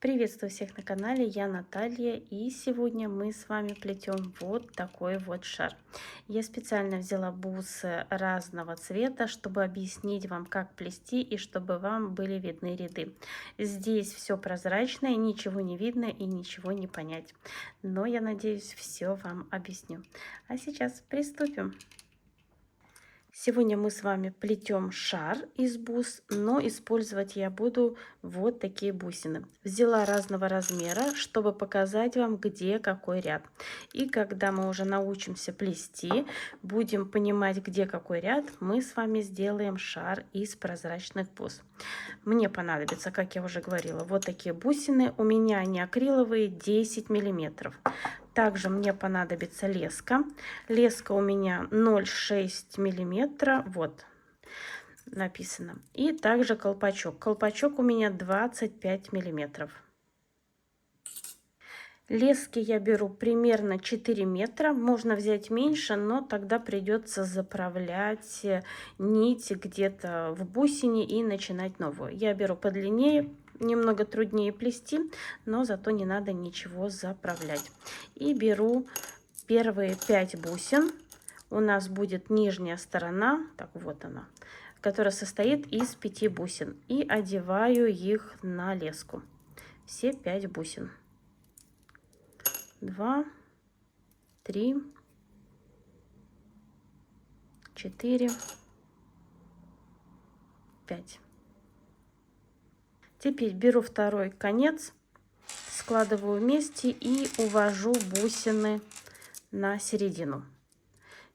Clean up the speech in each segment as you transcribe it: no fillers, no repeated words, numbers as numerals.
Приветствую всех на канале, я Наталья, и сегодня мы с вами плетем вот такой вот шар. Я специально взяла бусы разного цвета, чтобы объяснить вам, как плести и чтобы вам были видны ряды. Здесь все прозрачное, ничего не видно и ничего не понять. Но я надеюсь, все вам объясню. А сейчас приступим. Сегодня мы с вами плетем шар из бус, но использовать я буду вот такие бусины. Взяла разного размера, чтобы показать вам, где какой ряд. И когда мы уже научимся плести, будем понимать, где какой ряд, мы с вами сделаем шар из прозрачных бус. Мне понадобится, как я уже говорила, вот такие бусины. У меня они акриловые, 10 миллиметров. Также мне понадобится леска. Леска у меня 0,6 миллиметра. Вот написано. И также колпачок. Колпачок у меня 25 миллиметров. Лески я беру примерно 4 метра. Можно взять меньше, но тогда придется заправлять нить где-то в бусине и начинать новую. Я беру подлиннее. Немного труднее плести, но зато не надо ничего заправлять. И беру первые 5 бусин. У нас будет нижняя сторона, так вот она, которая состоит из 5 бусин. И одеваю их на леску. Все 5 бусин. 2, 3, 4, 5. Теперь беру второй конец, складываю вместе и увожу бусины на середину.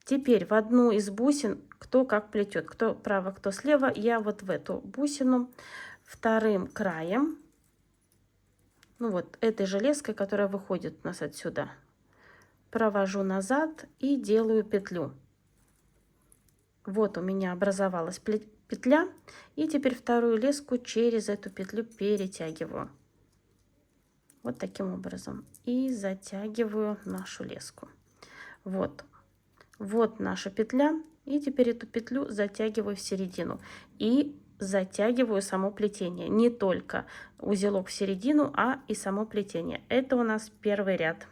Теперь в одну из бусин, кто как плетет, кто право, кто слева, я вот в эту бусину вторым краем, ну вот этой же леской, которая выходит у нас отсюда, провожу назад и делаю петлю. Вот у меня образовалась петля, и теперь вторую леску через эту петлю перетягиваю. Вот таким образом. И затягиваю нашу леску. Вот. Вот наша петля. И теперь эту петлю затягиваю в середину. И затягиваю само плетение. Не только узелок в середину, а и само плетение. Это у нас первый ряд.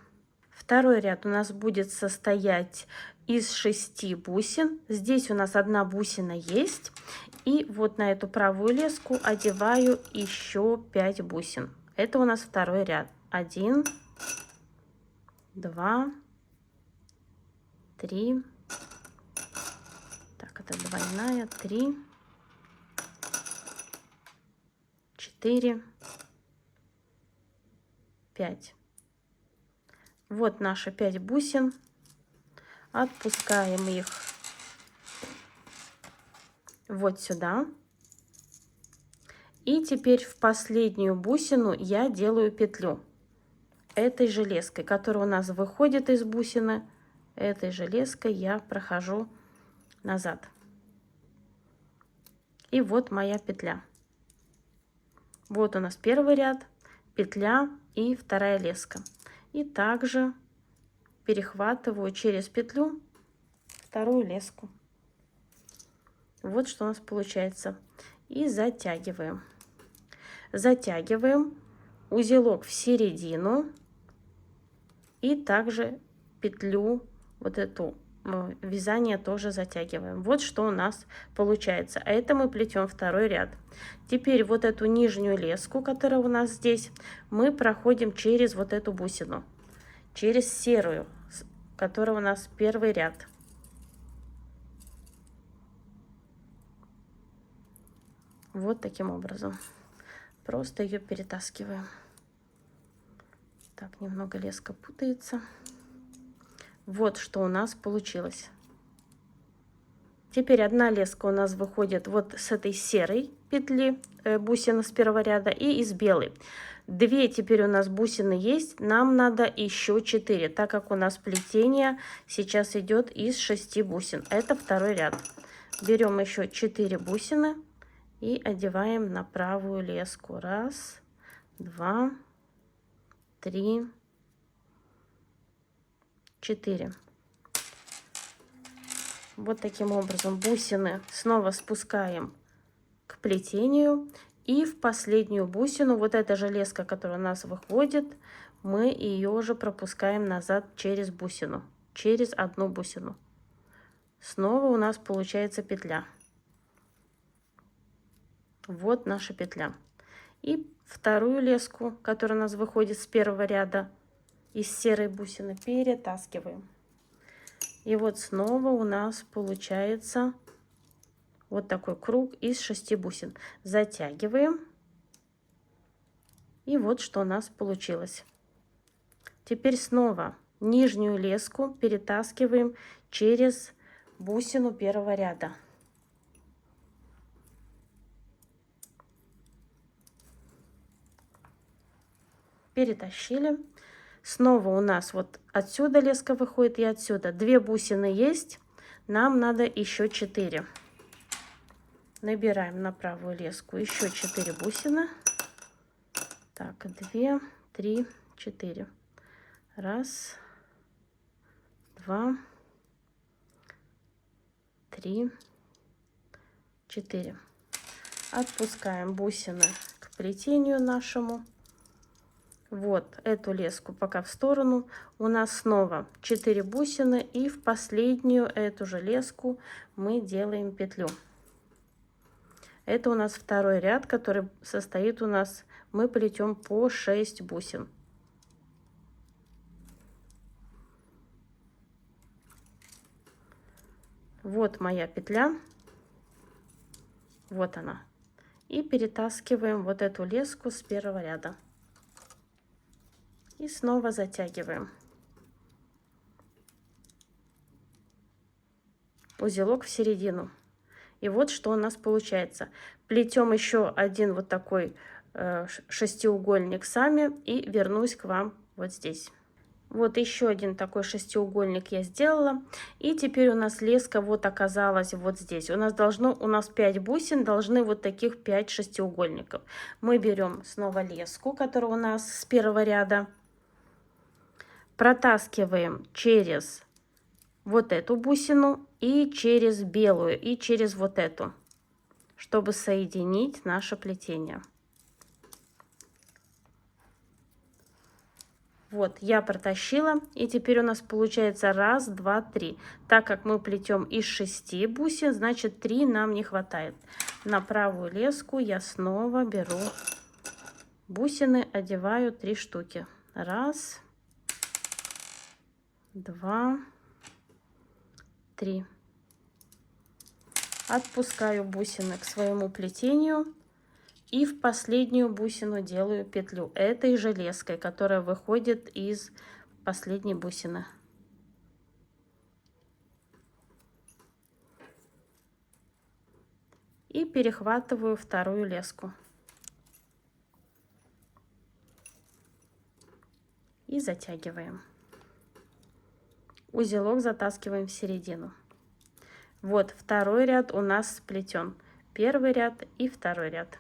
Второй ряд у нас будет состоять из 6 бусин. Здесь у нас одна бусина есть. И вот на эту правую леску одеваю еще 5 бусин. Это у нас второй ряд. 1, 2, 3. Так, это двойная. 3, 4, 5. Вот наши 5 бусин. Отпускаем их вот сюда. И теперь в последнюю бусину я делаю петлю этой же леской, которая у нас выходит из бусины. Этой же леской я прохожу назад. И вот моя петля. Вот у нас первый ряд, петля и вторая леска. И также перехватываю через петлю вторую леску. Вот что у нас получается. И затягиваем. Затягиваем узелок в середину. И также петлю, вот эту вязание тоже затягиваем. Вот что у нас получается. А это мы плетем второй ряд. Теперь вот эту нижнюю леску, которая у нас здесь, мы проходим через вот эту бусину. Через серую, которая у нас первый ряд. Вот таким образом. Просто ее перетаскиваем. Так, немного леска путается. Вот что у нас получилось. Теперь одна леска у нас выходит вот с этой серой петли, бусины с первого ряда, и из белой. 2 теперь у нас бусины есть, нам надо еще 4, так как у нас плетение сейчас идет из 6 бусин. Это второй ряд. Берем еще 4 бусины и одеваем на правую леску. 1, 2, 3, 4. Вот таким образом бусины снова спускаем к плетению И в последнюю бусину, вот эта же леска, которая у нас выходит, мы ее уже пропускаем назад через бусину, через одну бусину. Снова у нас получается петля. Вот наша петля. И вторую леску, которая у нас выходит с первого ряда из серой бусины, перетаскиваем. И вот снова у нас получается вот такой круг из 6 бусин. Затягиваем. И вот что у нас получилось. Теперь снова нижнюю леску перетаскиваем через бусину первого ряда. Перетащили. Снова у нас вот отсюда леска выходит и отсюда. 2 бусины есть. Нам надо еще 4. Набираем на правую леску еще 4 бусины. Так, 2, 3, 4. 1, 2, 3, 4. Отпускаем бусины к плетению нашему. Вот эту леску пока в сторону. У нас снова 4 бусины, и в последнюю эту же леску мы делаем петлю. Это у нас второй ряд, который состоит у нас, мы плетем по 6 бусин. Вот моя петля. Вот она. И перетаскиваем вот эту леску с первого ряда. И снова затягиваем. Узелок в середину. И вот что у нас получается. Плетем еще один вот такой шестиугольник сами и вернусь к вам вот здесь. Вот еще один такой шестиугольник я сделала. И теперь у нас леска вот оказалась вот здесь. У нас 5 бусин, должны вот таких 5 шестиугольников. Мы берем снова леску, которая у нас с первого ряда. Протаскиваем через вот эту бусину и через белую, и через вот эту, чтобы соединить наше плетение. Вот, я протащила, и теперь у нас получается 1, 2, 3. Так как мы плетем из 6 бусин, значит 3 нам не хватает. На правую леску я снова беру бусины, одеваю 3 штуки. 1, 2, 3. Отпускаю бусины к своему плетению. И в последнюю бусину делаю петлю этой же леской, которая выходит из последней бусины. И перехватываю вторую леску. И затягиваем. Узелок затаскиваем в середину. Вот второй ряд у нас сплетен. Первый ряд и второй ряд.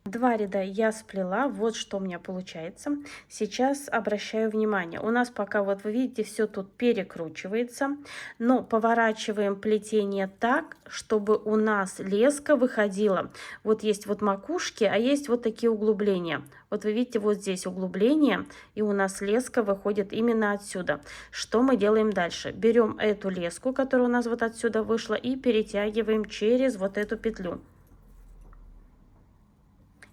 2 ряда я сплела, вот что у меня получается. Сейчас обращаю внимание, у нас пока, вот вы видите, все тут перекручивается, но поворачиваем плетение так, чтобы у нас леска выходила. Вот есть вот макушки, а есть вот такие углубления. Вот вы видите, вот здесь углубление, и у нас леска выходит именно отсюда. Что мы делаем дальше? Берем эту леску, которая у нас вот отсюда вышла, и перетягиваем через вот эту петлю.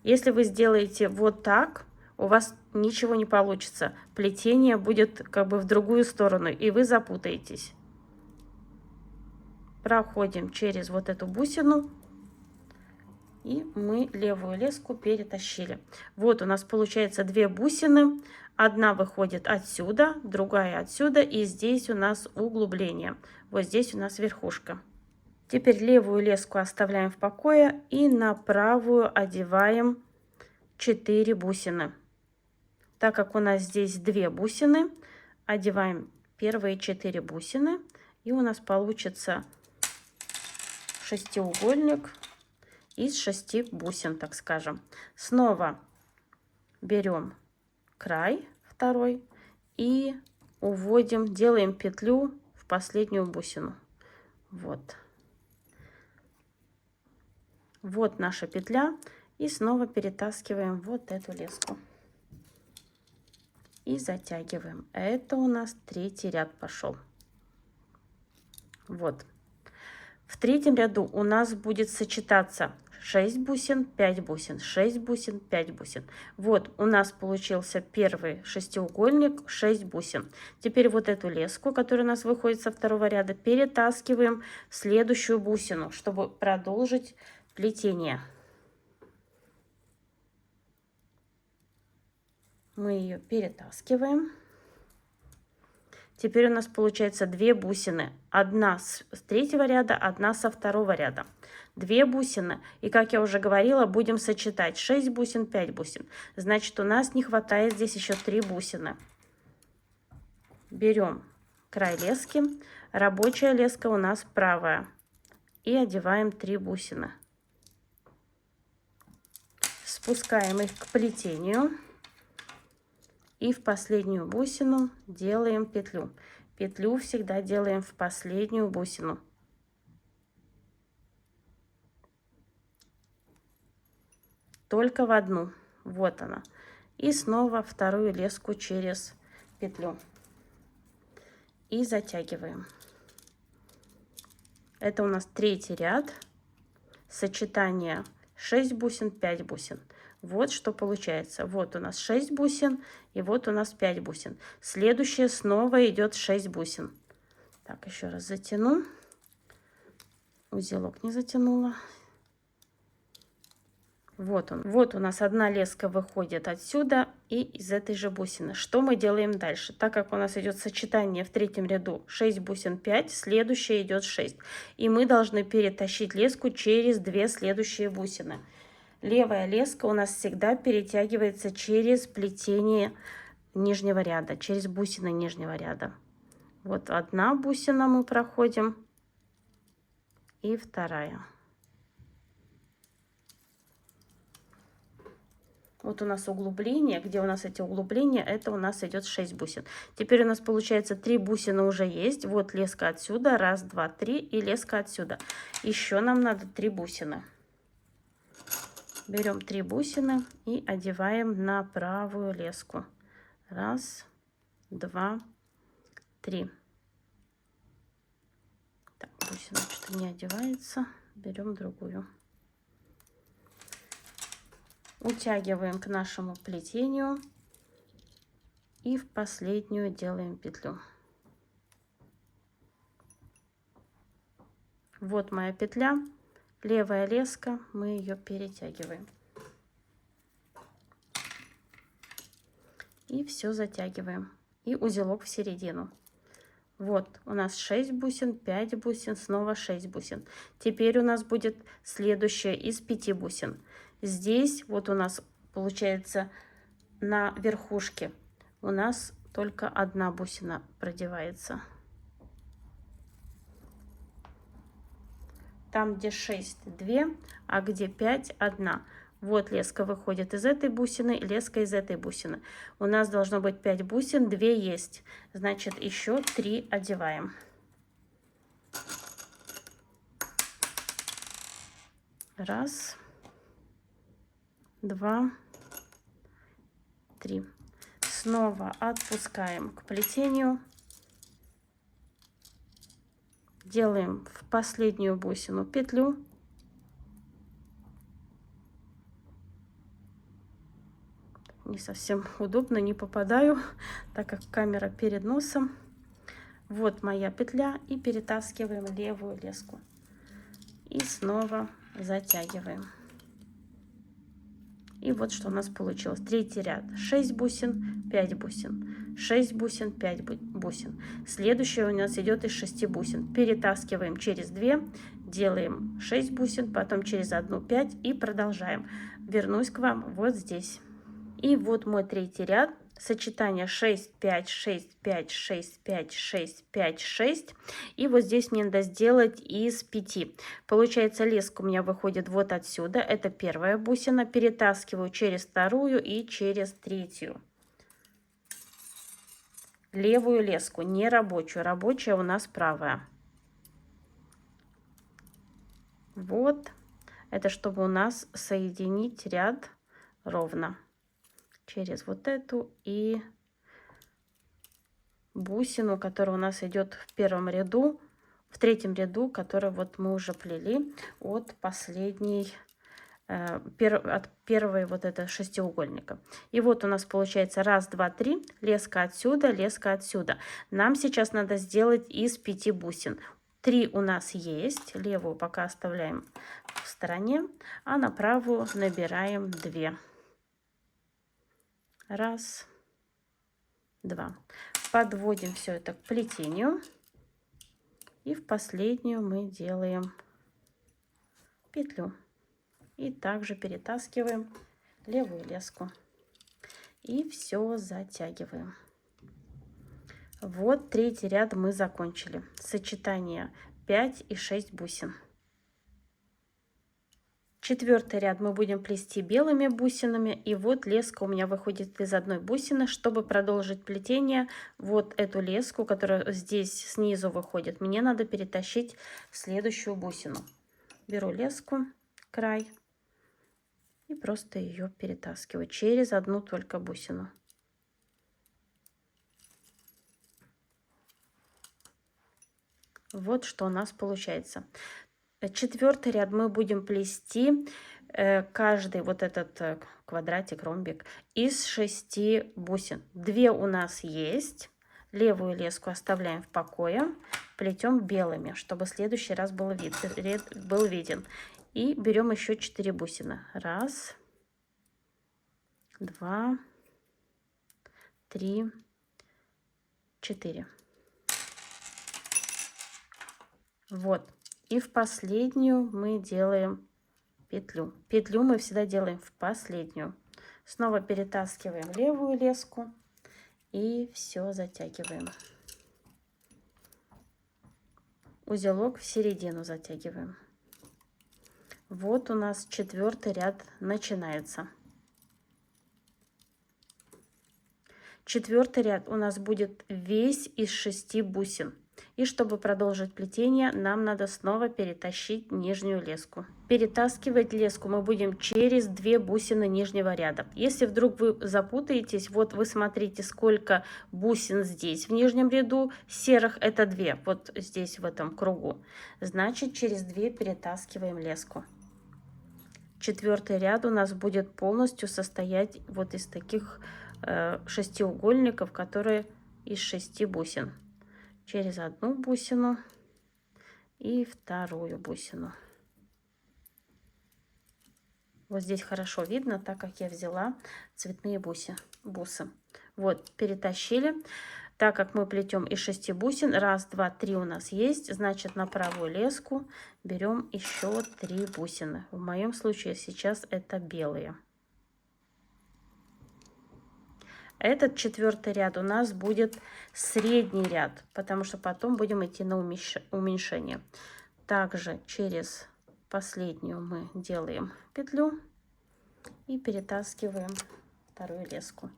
Если вы сделаете вот так, у вас ничего не получится. Плетение будет как бы в другую сторону, и вы запутаетесь. Проходим через вот эту бусину, и мы левую леску перетащили. Вот у нас получается 2 бусины. Одна выходит отсюда, другая отсюда, и здесь у нас углубление. Вот здесь у нас верхушка. Теперь левую леску оставляем в покое и на правую одеваем 4 бусины. Так как у нас здесь 2 бусины, одеваем первые 4 бусины, и у нас получится шестиугольник из 6 бусин, так скажем. Снова берем край второй и уводим, делаем петлю в последнюю бусину. Вот. Вот наша петля. И снова перетаскиваем вот эту леску. И затягиваем. Это у нас третий ряд пошел. Вот. В третьем ряду у нас будет сочетаться 6 бусин, 5 бусин, 6 бусин, 5 бусин. Вот у нас получился первый шестиугольник, 6 бусин. Теперь вот эту леску, которая у нас выходит со второго ряда, перетаскиваем в следующую бусину, чтобы продолжить плетение. Мы ее перетаскиваем. Теперь у нас получается 2 бусины. Одна с третьего ряда, одна со второго ряда. 2 бусины. И, как я уже говорила, будем сочетать 6 бусин, 5 бусин. Значит, у нас не хватает здесь еще 3 бусины. Берем край лески. Рабочая леска у нас правая. И одеваем 3 бусины. Спускаем их к плетению. И в последнюю бусину делаем петлю. Петлю всегда делаем в последнюю бусину. Только в одну. Вот она. И снова вторую леску через петлю. И затягиваем. Это у нас третий ряд. Сочетание 6 бусин, 5 бусин. Вот что получается. Вот у нас 6 бусин, и вот у нас 5 бусин. Следующее снова идет 6 бусин. Так, еще раз затяну. Узелок не затянула. Вот он. Вот у нас одна леска выходит отсюда и из этой же бусины. Что мы делаем дальше? Так как у нас идет сочетание в третьем ряду 6 бусин 5, следующее идет 6. И мы должны перетащить леску через 2 следующие бусины. Левая леска у нас всегда перетягивается через плетение нижнего ряда, через бусины нижнего ряда. Вот одна бусина мы проходим и вторая. Вот у нас углубление, где у нас эти углубления, это у нас идет 6 бусин. Теперь у нас получается 3 бусины уже есть. Вот леска отсюда, 1, 2, 3 и леска отсюда. Еще нам надо 3 бусины. Берем 3 бусины и одеваем на правую леску. 1, 2, 3. Так, бусина что-то не одевается. Берем другую. Утягиваем к нашему плетению и в последнюю делаем петлю. Вот моя петля. Левая леска, мы ее перетягиваем. И все затягиваем. И узелок в середину. Вот у нас 6 бусин, 5 бусин, снова 6 бусин. Теперь у нас будет следующее из 5 бусин. Здесь вот у нас получается на верхушке у нас только одна бусина продевается. Там, где 6, 2, а где 5, 1. Вот леска выходит из этой бусины, леска из этой бусины. У нас должно быть 5 бусин, 2 есть. Значит, еще 3 одеваем. 1, 2, 3. Снова отпускаем к плетению. Делаем в последнюю бусину петлю. Не совсем удобно, не попадаю, так как камера перед носом. Вот моя петля, и перетаскиваем левую леску. И снова затягиваем. И вот что у нас получилось. Третий ряд. 6 бусин, 5 бусин. 6 бусин, 5 бусин. Следующее у нас идет из 6 бусин. Перетаскиваем через 2, делаем 6 бусин, потом через 1 5 и продолжаем. Вернусь к вам вот здесь. И вот мой третий ряд. Сочетание 6, 5, 6, 5, 6, 5, 6, 5, 6. И вот здесь мне надо сделать из 5. Получается, леска у меня выходит вот отсюда. Это первая бусина. Перетаскиваю через вторую и через третью. Левую леску, не рабочую. Рабочая у нас правая. Вот. Это чтобы у нас соединить ряд ровно через вот эту и бусину, которая у нас идет в первом ряду, в третьем ряду, который вот мы уже плели от последней, от первой вот этого шестиугольника. И вот у нас получается 1, 2, 3, леска отсюда. Нам сейчас надо сделать из 5 бусин. 3 у нас есть, левую пока оставляем в стороне, а на правую набираем 2. 1, 2. Подводим все это к плетению. И в последнюю мы делаем петлю. И также перетаскиваем левую леску. И все затягиваем. Вот третий ряд мы закончили. Сочетание 5 и 6 бусин. Четвертый ряд мы будем плести белыми бусинами. И вот леска у меня выходит из одной бусины. Чтобы продолжить плетение, вот эту леску, которая здесь снизу выходит, мне надо перетащить в следующую бусину. Беру леску, край, и просто ее перетаскиваю через одну только бусину. Вот что у нас получается. Четвертый ряд мы будем плести каждый вот этот квадратик, ромбик из 6 бусин. 2 у нас есть. Левую леску оставляем в покое. Плетем белыми, чтобы в следующий раз был виден. И берем еще 4 бусины. 1, 2, 3, 4. Вот. И в последнюю мы делаем петлю. Петлю мы всегда делаем в последнюю. Снова перетаскиваем левую леску и все затягиваем. Узелок в середину затягиваем. Вот у нас четвертый ряд начинается. Четвертый ряд у нас будет весь из 6 бусин. И чтобы продолжить плетение, нам надо снова перетащить нижнюю леску. Перетаскивать леску мы будем через 2 бусины нижнего ряда. Если вдруг вы запутаетесь, вот вы смотрите, сколько бусин здесь в нижнем ряду. Серых это 2, вот здесь в этом кругу. Значит, через 2 перетаскиваем леску. Четвертый ряд у нас будет полностью состоять вот из таких шестиугольников, которые из 6 бусин. Через одну бусину и вторую бусину. Вот здесь хорошо видно, так как я взяла цветные бусы. Вот, перетащили. Так как мы плетем из 6 бусин, 1, 2, 3 у нас есть, значит на правую леску берем еще 3 бусины. В моем случае сейчас это белые. Этот четвертый ряд у нас будет средний ряд, потому что потом будем идти на уменьшение. Также через последнюю мы делаем петлю и перетаскиваем вторую леску.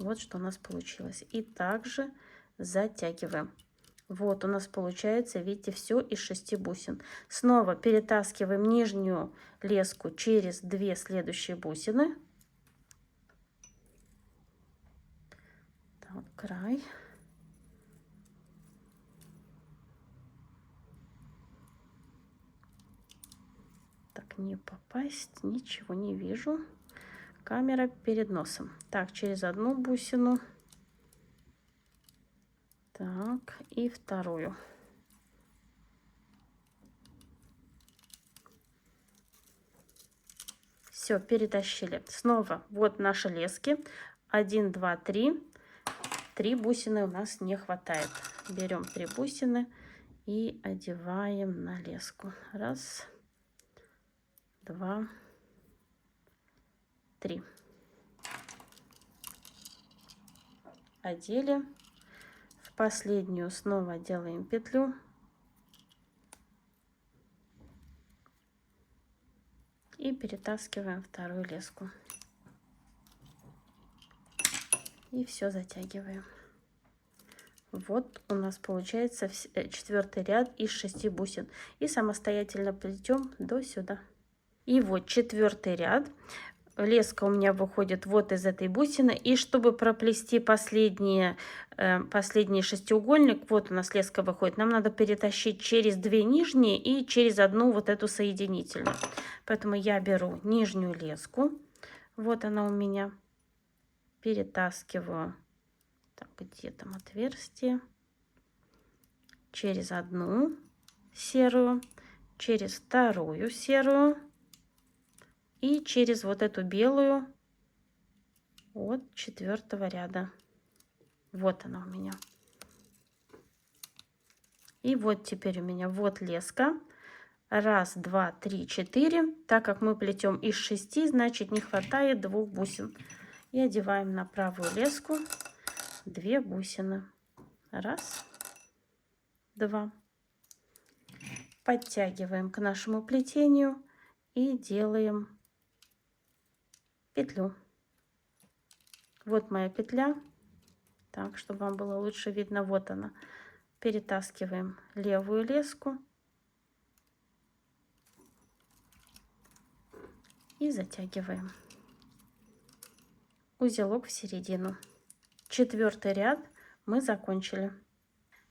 Вот что у нас получилось. И также затягиваем. Вот у нас получается, видите, все из 6 бусин. Снова перетаскиваем нижнюю леску через 2 следующие бусины. Край. Так, не попасть, ничего не вижу. Камера перед носом. Так, через одну бусину. Так, и вторую. Все, перетащили. Снова вот наши лески. 1, 2, 3. 3 бусины у нас не хватает. Берем 3 бусины и одеваем на леску. 1, 2, 3. Одели. В последнюю снова делаем петлю. И перетаскиваем вторую леску. И все затягиваем. Вот у нас получается четвертый ряд из 6 бусин. И самостоятельно плетем до сюда. И вот 4-й ряд. Леска у меня выходит вот из этой бусины. И чтобы проплести последний шестиугольник, вот у нас леска выходит, нам надо перетащить через 2 нижние и через одну вот эту соединительную. Поэтому я беру нижнюю леску. Вот она у меня. Перетаскиваю. Так, где там отверстие? Через одну серую, через вторую серую и через вот эту белую от 4-го ряда. Вот она у меня. И вот теперь у меня вот леска. 1, 2, 3, 4. Так как мы плетем из 6, значит не хватает 2 бусин. И одеваем на правую леску 2 бусины. 1, 2. Подтягиваем к нашему плетению и делаем петлю. Вот моя петля. Так, чтобы вам было лучше видно, вот она. Перетаскиваем левую леску и затягиваем узелок в середину. 4-й ряд мы закончили.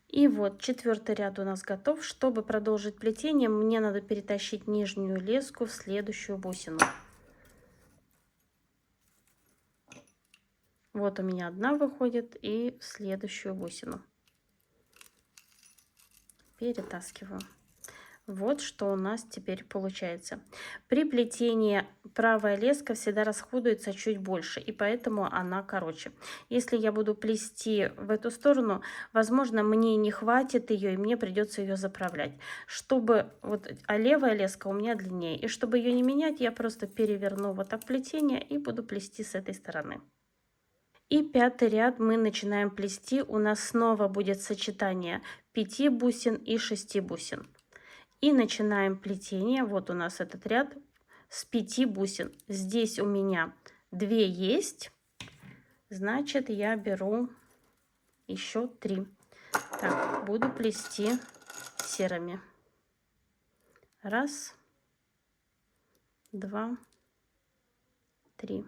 И вот 4-й ряд у нас готов. Чтобы продолжить плетение, мне надо перетащить нижнюю леску в следующую бусину. Вот у меня одна выходит и в следующую бусину. Перетаскиваю. Вот что у нас теперь получается. При плетении правая леска всегда расходуется чуть больше, и поэтому она короче. Если я буду плести в эту сторону, возможно, мне не хватит ее, и мне придется ее заправлять. А левая леска у меня длиннее. И чтобы ее не менять, я просто переверну вот так плетение и буду плести с этой стороны. И 5-й ряд мы начинаем плести. У нас снова будет сочетание 5 бусин и 6 бусин. И начинаем плетение. Вот у нас этот ряд с 5 бусин. Здесь у меня 2 есть. Значит, я беру еще 3. Так, буду плести серыми. 1, 2, 3.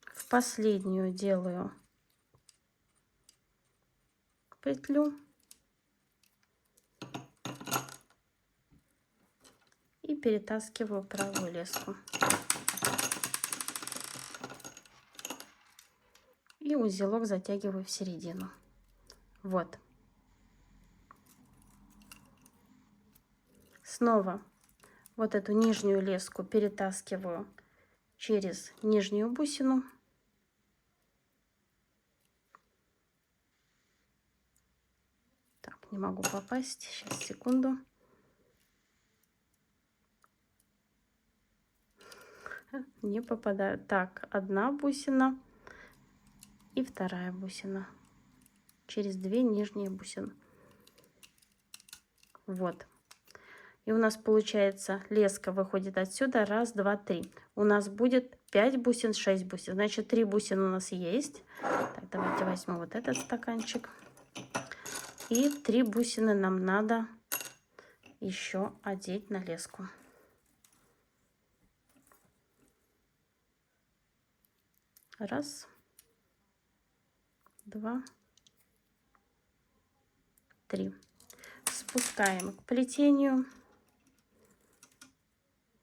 В последнюю делаю петлю и перетаскиваю правую леску. И узелок затягиваю в середину. Вот. Снова вот эту нижнюю леску перетаскиваю через нижнюю бусину. Так, не могу попасть. Сейчас, секунду. Не попадаю. Так, одна бусина и вторая бусина. Через 2 нижние бусины. Вот. И у нас получается леска выходит отсюда. 1, 2, 3. У нас будет 5 бусин, 6 бусин. Значит, 3 бусины у нас есть. Так, давайте возьму вот этот стаканчик. И 3 бусины нам надо еще одеть на леску. 1, 2, 3. Спускаем к плетению.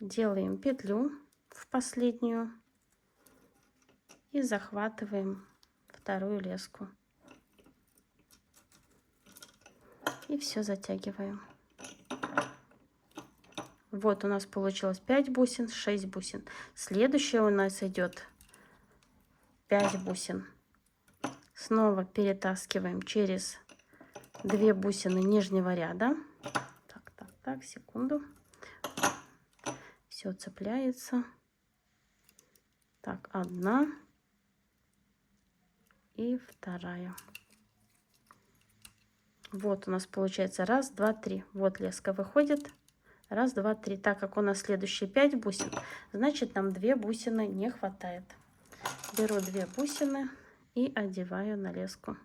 Делаем петлю в последнюю. И захватываем вторую леску. И все затягиваем. Вот у нас получилось 5 бусин, 6 бусин. Следующее у нас идет 5 бусин. Снова перетаскиваем через 2 бусины нижнего ряда. Так, секунду. Все цепляется. Так, одна и вторая. Вот у нас получается 1, 2, 3. Вот леска выходит. 1, 2, 3. Так как у нас следующие 5 бусин, значит нам 2 бусины не хватает. Беру 2 бусины и одеваю на леску.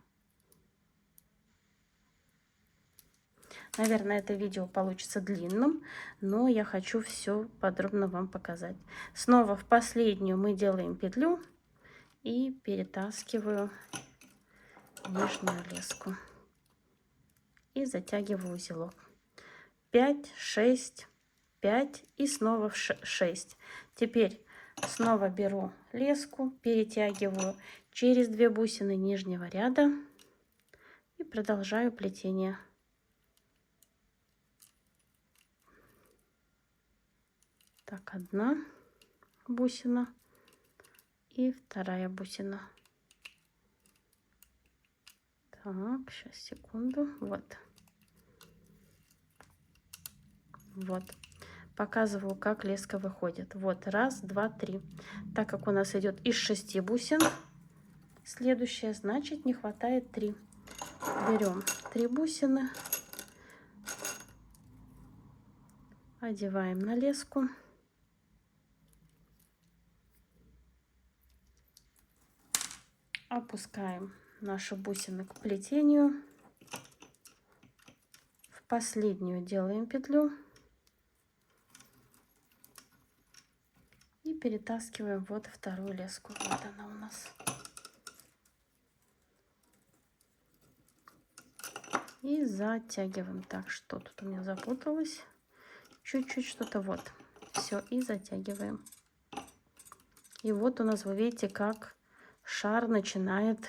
Наверное, это видео получится длинным, но я хочу все подробно вам показать. Снова в последнюю мы делаем петлю и перетаскиваю нижнюю леску. И затягиваю узелок. 5, 6, 5 и снова в 6. Теперь снова беру леску, перетягиваю через 2 бусины нижнего ряда и продолжаю плетение. Так, одна бусина и вторая бусина. Так, сейчас, секунду. Вот. Показываю, как леска выходит. Вот, раз, два, три. Так как у нас идет из 6 бусин, следующая, значит, не хватает 3. Берем 3 бусины, одеваем на леску. Опускаем наши бусины к плетению. В последнюю делаем петлю. И перетаскиваем вот вторую леску. Вот она у нас. И затягиваем. Так, что тут у меня запуталось? Чуть-чуть что-то вот. Все, и затягиваем. И вот у нас, вы видите, как шар начинает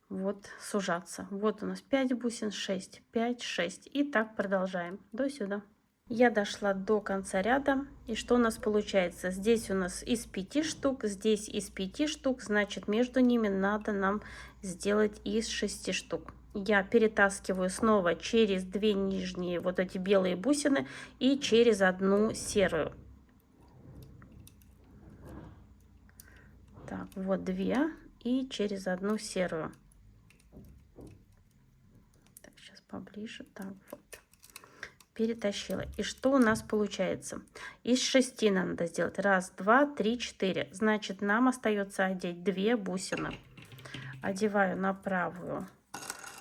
вот сужаться. Вот у нас 5 бусин, 6, 5, 6. И так продолжаем до сюда. Я дошла до конца ряда. И что у нас получается? Здесь у нас из 5 штук, здесь из 5 штук. Значит, между ними надо нам сделать из 6 штук. Я перетаскиваю снова через 2 нижние вот эти белые бусины и через одну серую. Так, вот 2 и через одну серую. Так, сейчас поближе. Так, вот. Перетащила. И что у нас получается? Из 6 надо сделать. 1, 2, 3, 4. Значит, нам остается одеть 2 бусины. Одеваю на правую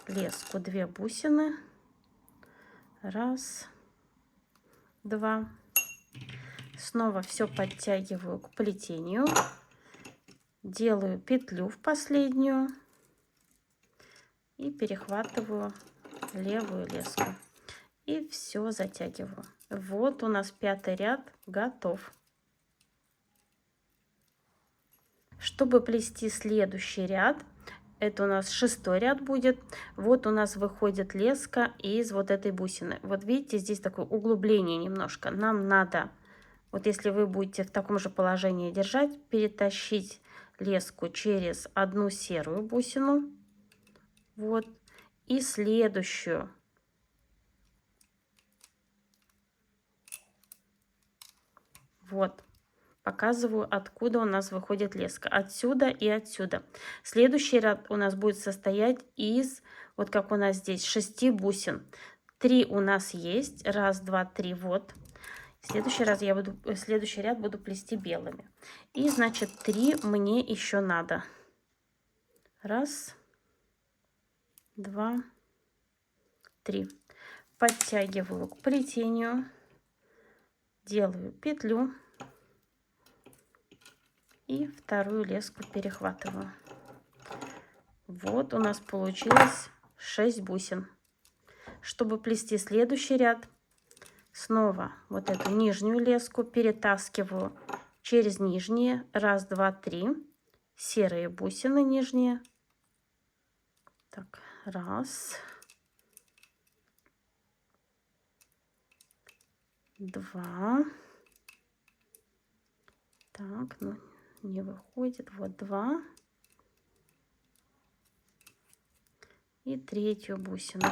леску 2 бусины. 1, 2. Снова все подтягиваю к плетению. Делаю петлю в последнюю. И перехватываю левую леску. И все затягиваю. Вот у нас 5-й ряд готов. Чтобы плести следующий ряд, это у нас 6-й ряд будет. Вот у нас выходит леска из вот этой бусины. Вот видите, здесь такое углубление немножко. Нам надо, вот если вы будете в таком же положении держать, перетащить леску через одну серую бусину. Вот. И следующую. Вот, показываю, откуда у нас выходит леска. Отсюда и отсюда. Следующий ряд у нас будет состоять из, вот как у нас здесь, 6 бусин. 3 у нас есть. 1, 2, 3, вот. Следующий ряд буду плести белыми. И, значит, 3 мне еще надо. 1, 2, 3. Подтягиваю к плетению. Делаю петлю. И вторую леску перехватываю. Вот у нас получилось 6 бусин. Чтобы плести следующий ряд, снова вот эту нижнюю леску перетаскиваю через нижние. 1, 2, 3. Серые бусины нижние. Так, 1, 2. Так, ну не выходит. Вот 2. И 3-ю бусину.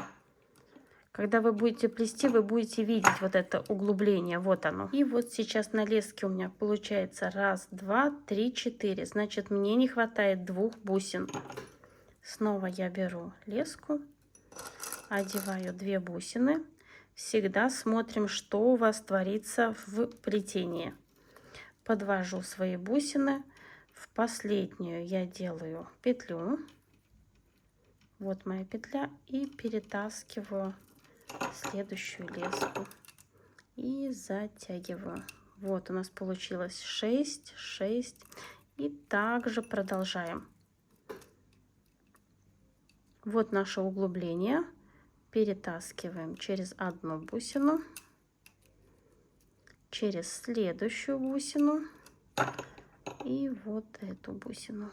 Когда вы будете плести, вы будете видеть вот это углубление. Вот оно. И вот сейчас на леске у меня получается 1, 2, 3, 4. Значит, мне не хватает 2 бусин. Снова я беру леску, одеваю 2 бусины. Всегда смотрим, что у вас творится в плетении. Подвожу свои бусины. В последнюю я делаю петлю. Вот моя петля. И перетаскиваю следующую леску и затягиваю. Вот у нас получилось 6, 6. И также продолжаем. Вот наше углубление. Перетаскиваем через одну бусину, через следующую бусину и вот эту бусину.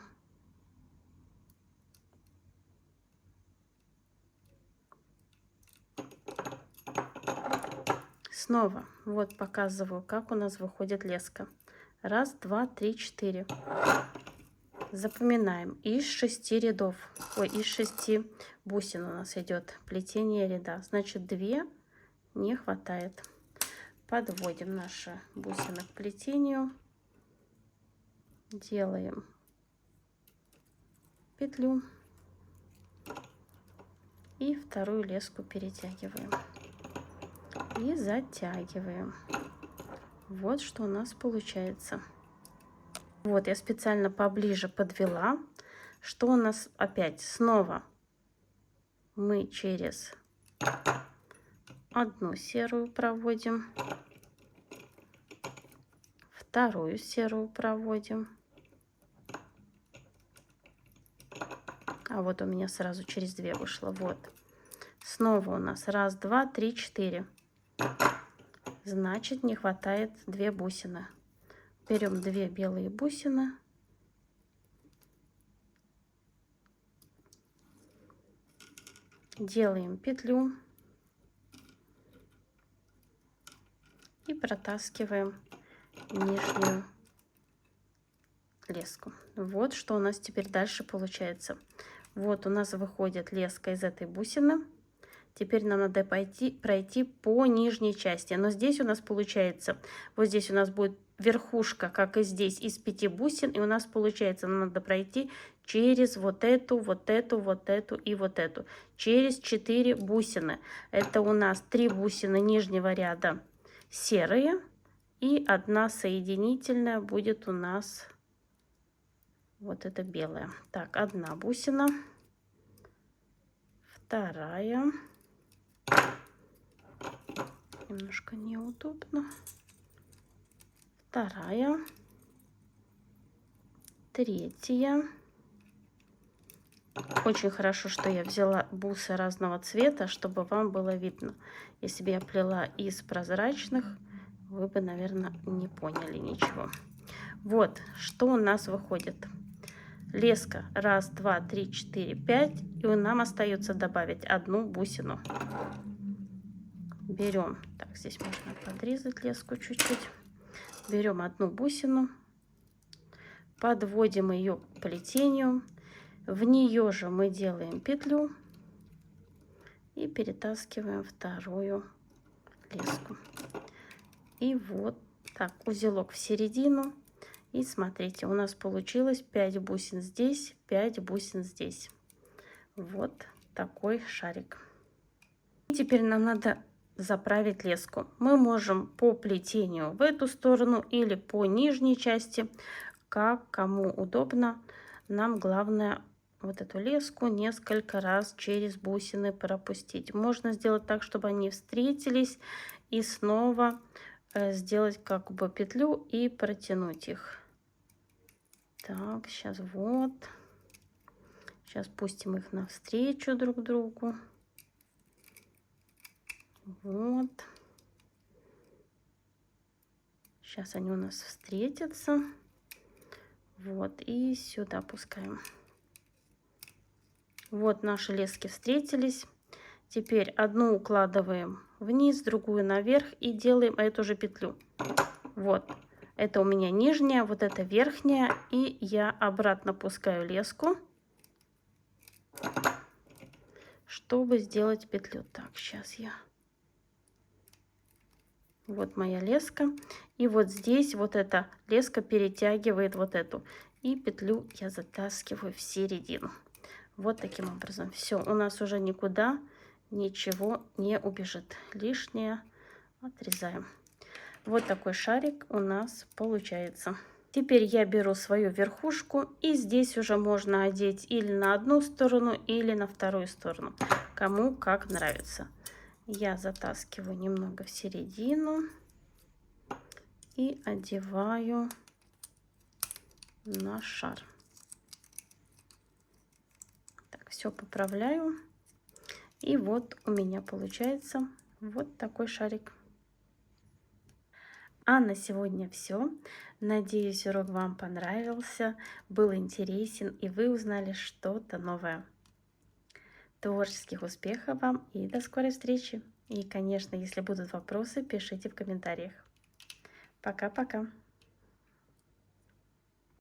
Снова вот показываю, как у нас выходит леска. Раз, два, три, 4. Запоминаем. Из 6 рядов, из 6 бусин у нас идет плетение ряда. Значит, 2 не хватает. Подводим наши бусины к плетению. Делаем петлю. И вторую леску перетягиваем. И затягиваем. Вот что у нас получается. Вот я специально поближе подвела. Что у нас опять? Снова мы через одну серую проводим. Вторую серую проводим. А вот у меня сразу через 2 вышло. Вот. Снова у нас 1, 2, 3, 4. Значит, не хватает 2 бусины. Берем 2 белые бусины. Делаем петлю. И протаскиваем нижнюю леску. Вот что у нас теперь дальше получается. Вот у нас выходит леска из этой бусины. Теперь нам надо пройти по нижней части. Но здесь у нас получается, вот здесь у нас будет верхушка, как и здесь, из 5 бусин. И у нас получается, нам надо пройти через вот эту, вот эту, вот эту и вот эту. Через 4 бусины. Это у нас 3 бусины нижнего ряда серые. И 1 соединительная будет у нас вот эта белая. Так, 1 бусина. Вторая. Немножко неудобно. Вторая. Третья. Очень хорошо, что я взяла бусы разного цвета, чтобы вам было видно. Если бы я плела из прозрачных, вы бы, наверное, не поняли ничего. Вот, что у нас выходит. Леска 1, 2, 3, 4, 5. И нам остается добавить 1 бусину. Берем, так, здесь можно подрезать леску чуть-чуть. Берем 1 бусину, подводим ее к плетению. В нее же мы делаем петлю и перетаскиваем вторую леску. И вот так, узелок в середину. И смотрите, у нас получилось 5 бусин здесь, 5 бусин здесь. Вот такой шарик. И теперь нам надо заправить леску. Мы можем по плетению в эту сторону или по нижней части, как кому удобно. Нам главное вот эту леску несколько раз через бусины пропустить. Можно сделать так, чтобы они встретились, и снова сделать как бы петлю и протянуть их. Так, сейчас вот. Сейчас пустим их навстречу друг другу. Вот. Сейчас они у нас встретятся. Вот, и сюда пускаем. Вот наши лески встретились. Теперь одну укладываем вниз, другую наверх и делаем эту же петлю. Вот, это у меня нижняя, вот это верхняя. И я обратно пускаю леску, чтобы сделать петлю. Так, сейчас я... Вот моя леска. И вот здесь вот эта леска перетягивает вот эту. И петлю я затаскиваю в середину. Вот таким образом. Все, у нас уже никуда ничего не убежит. Лишнее отрезаем. Вот такой шарик у нас получается. Теперь я беру свою верхушку. И здесь уже можно одеть или на одну сторону, или на вторую сторону. Кому как нравится. я затаскиваю немного в середину и одеваю на шар. Так, все поправляю. И вот у меня получается вот такой шарик. А на сегодня все. Надеюсь, урок вам понравился, был интересен и вы узнали что-то новое. Творческих успехов вам и до скорой встречи. И, конечно, если будут вопросы, пишите в комментариях. Пока-пока.